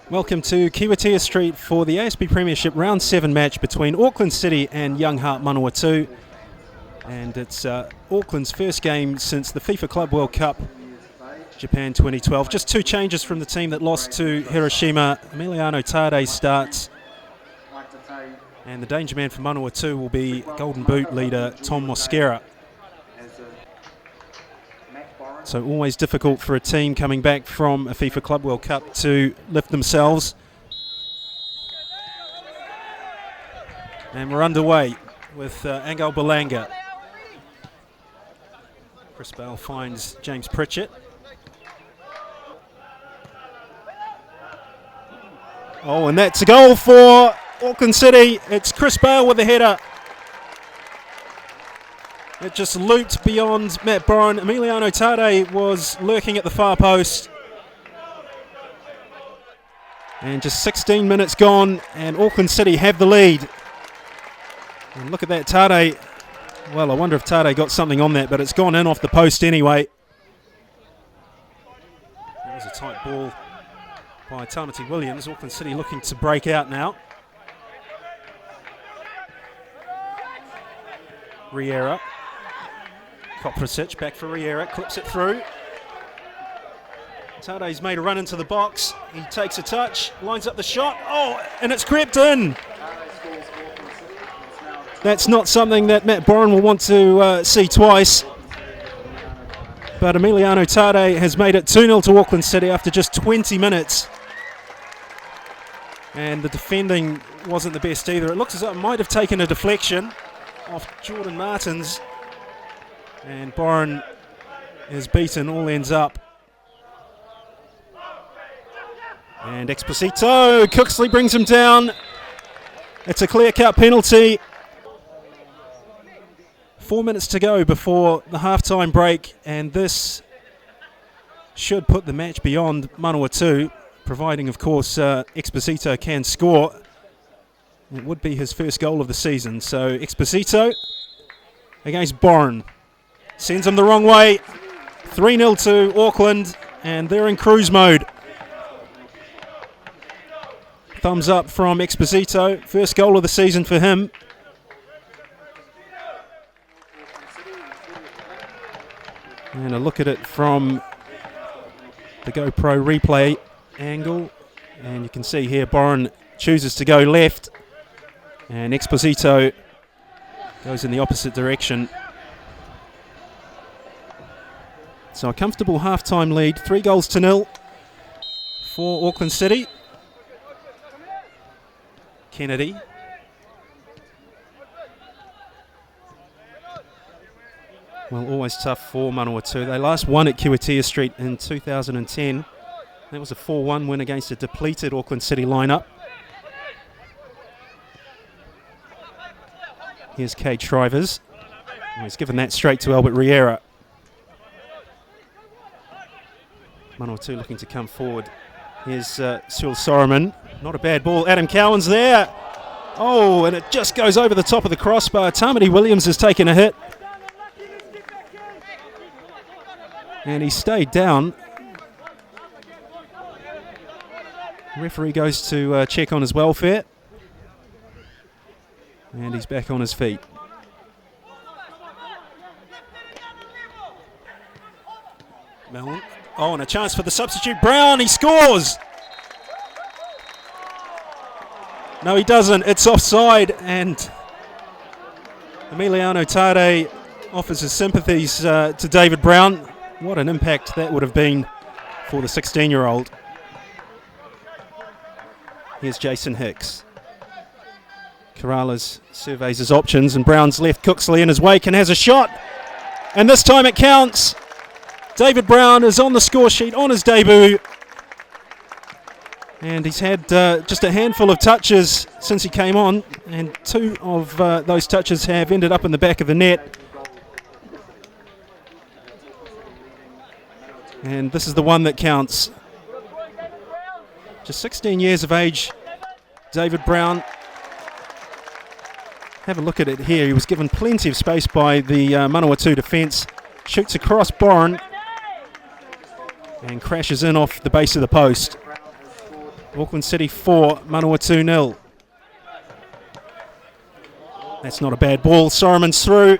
Welcome to Kiwitea Street for the ASB Premiership Round 7 match between Auckland City and Youngheart Manawatu. And it's Auckland's first game since the FIFA Club World Cup, Japan 2012. Just two changes from the team that lost to Hiroshima. Emiliano Tade starts, and the danger man for Manawatu will be Golden Boot leader Tom Mosquera. So always difficult for a team coming back from a FIFA Club World Cup to lift themselves. And we're underway with Angel Balanga. Chris Bale finds James Pritchett. Oh, and that's a goal for Auckland City. It's Chris Bale with the header. It just looped beyond Matt Boren. Emiliano Tade was lurking at the far post. And just 16 minutes gone, and Auckland City have the lead. And look at that, Tade. Well, I wonder if Tade got something on that, but it's gone in off the post anyway. That was a tight ball by Tamati Williams. Auckland City looking to break out now. Riera. Koprasic back for Riera, clips it through. Tade's made a run into the box. He takes a touch, lines up the shot. Oh, and it's crept in. That's not something that Matt Boren will want to see twice. But Emiliano Tade has made it 2-0 to Auckland City after just 20 minutes. And the defending wasn't the best either. It looks as though it might have taken a deflection off Jordan Martins. And Boren is beaten, all ends up. And Exposito, Cooksley brings him down. It's a clear-cut penalty. 4 minutes to go before the half-time break, and this should put the match beyond Manawatu, providing, of course, Exposito can score. It would be his first goal of the season. So Exposito against Boren. Sends him the wrong way. 3-0 to Auckland, and they're in cruise mode. Thumbs up from Exposito. First goal of the season for him. And a look at it from the GoPro replay angle. And you can see here Boren chooses to go left. And Exposito goes in the opposite direction. So a comfortable half-time lead, 3-0 for Auckland City. Kennedy. Well, always tough for Manawatu. They last won at Kiwitea Street in 2010. That was a 4-1 win against a depleted Auckland City lineup. Here's Cade Shrivers. He's given that straight to Albert Riera. Manawatu looking to come forward. Here's Sewell Soroman. Not a bad ball. Adam Cowan's there. Oh, and it just goes over the top of the crossbar. Tamati Williams has taken a hit. And he stayed down. Referee goes to check on his welfare. And he's back on his feet. Mellon. Oh, and a chance for the substitute. Brown, he scores! No, he doesn't. It's offside, and Emiliano Tade offers his sympathies to David Brown. What an impact that would have been for the 16-year-old. Here's Jason Hicks. Corrales surveys his options, and Brown's left Cooksley in his wake and has a shot. And this time it counts. David Brown is on the score sheet on his debut. And he's had just a handful of touches since he came on. And two of those touches have ended up in the back of the net. And this is the one that counts. Just 16 years of age, David Brown. Have a look at it here. He was given plenty of space by the Manawatu defence. Shoots across Boren and crashes in off the base of the post. Auckland City 4, Manawatu 0. That's not a bad ball. Soromon's through.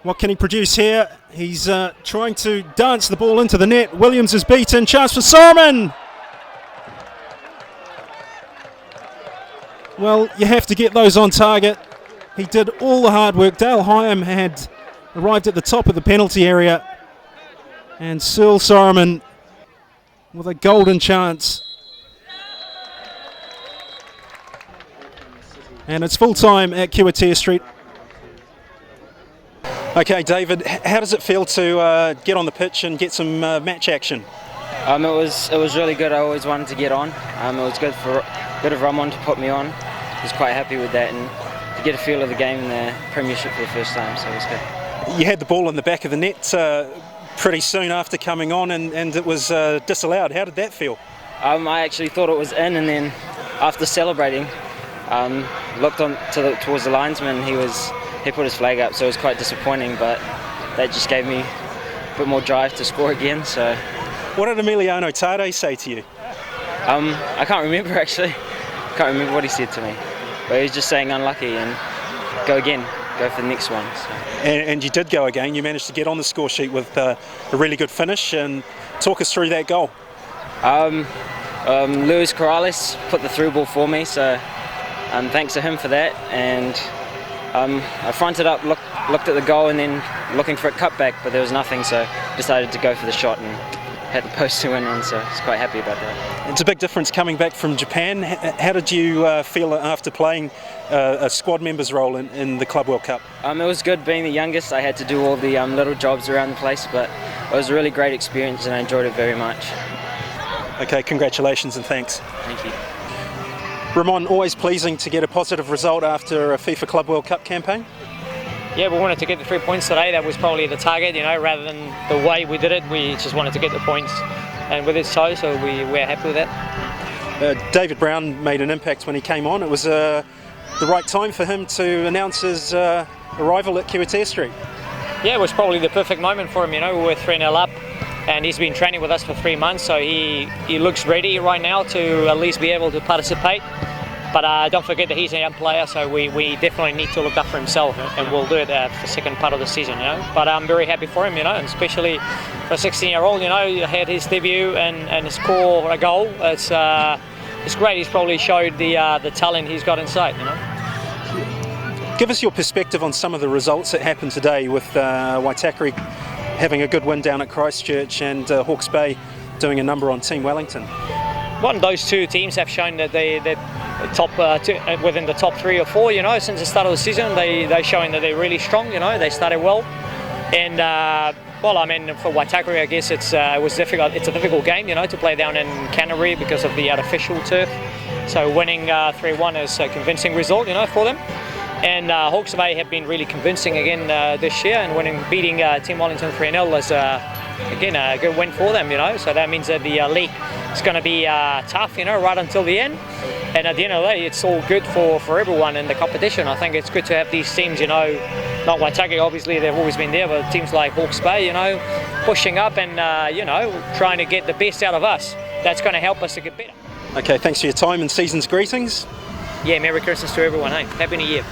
What can he produce here? He's trying to dance the ball into the net. Williams is beaten. Chance for Soromon. Well, you have to get those on target. He did all the hard work. Dale Hyam had arrived at the top of the penalty area. And Searle Soromon with a golden chance. And it's full time at Kiwitea Street. Okay, David, how does it feel to get on the pitch and get some match action? It was really good. I always wanted to get on. It was good of Ramon to put me on. I was quite happy with that, and to get a feel of the game in the Premiership for the first time, so it was good. You had the ball in the back of the net pretty soon after coming on, and it was disallowed. How did that feel? I actually thought it was in, and then after celebrating, looked on towards the linesman. He put his flag up, so it was quite disappointing, but that just gave me a bit more drive to score again. So, what did Emiliano Tade say to you? I can't remember actually. Can't remember what he said to me, but he was just saying unlucky and go again, go for the next one. So. And you did go again. You managed to get on the score sheet with a really good finish. And talk us through that goal. Luis Corrales put the through ball for me, so thanks to him for that. And I fronted up, looked at the goal, and then looking for a cutback, but there was nothing, so decided to go for the shot and had the post to win on, so I was quite happy about that. It's a big difference coming back from Japan. How did you feel after playing a squad member's role in the Club World Cup? It was good being the youngest. I had to do all the little jobs around the place, but it was a really great experience and I enjoyed it very much. Okay, congratulations and thanks. Thank you. Ramon, always pleasing to get a positive result after a FIFA Club World Cup campaign? Yeah, we wanted to get the 3 points today. That was probably the target, rather than the way we did it. We just wanted to get the points, and with it so we're happy with that. David Brown made an impact when he came on. It was the right time for him to announce his arrival at Kiwitea Street. Yeah, it was probably the perfect moment for him. We were 3-0 up, and he's been training with us for 3 months, so he looks ready right now to at least be able to participate. But don't forget that he's a young player, so we definitely need to look after himself, and we'll do it for the second part of the season, But I'm very happy for him, and especially for a 16-year-old, he had his debut and score a goal. It's great. He's probably showed the talent he's got inside, Give us your perspective on some of the results that happened today, with Waitakere having a good win down at Christchurch and Hawke's Bay doing a number on Team Wellington. Those two teams have shown that they're top within the top 3 or 4. Since the start of the season, they're showing that they're really strong. They started well, and for Waitakere, I guess it was difficult. It's a difficult game, to play down in Canterbury because of the artificial turf. So winning 3-1 is a convincing result, for them. And Hawke's Bay have been really convincing again this year, and beating Team Wellington 3-0 is again a good win for them. So that means that the league is going to be tough, right until the end. And at the end of the day, it's all good for everyone in the competition. I think it's good to have these teams, not Waitakere, obviously they've always been there, but teams like Hawke's Bay, pushing up and, trying to get the best out of us. That's going to help us to get better. Okay, thanks for your time and season's greetings. Yeah, Merry Christmas to everyone. Hey, Happy New Year.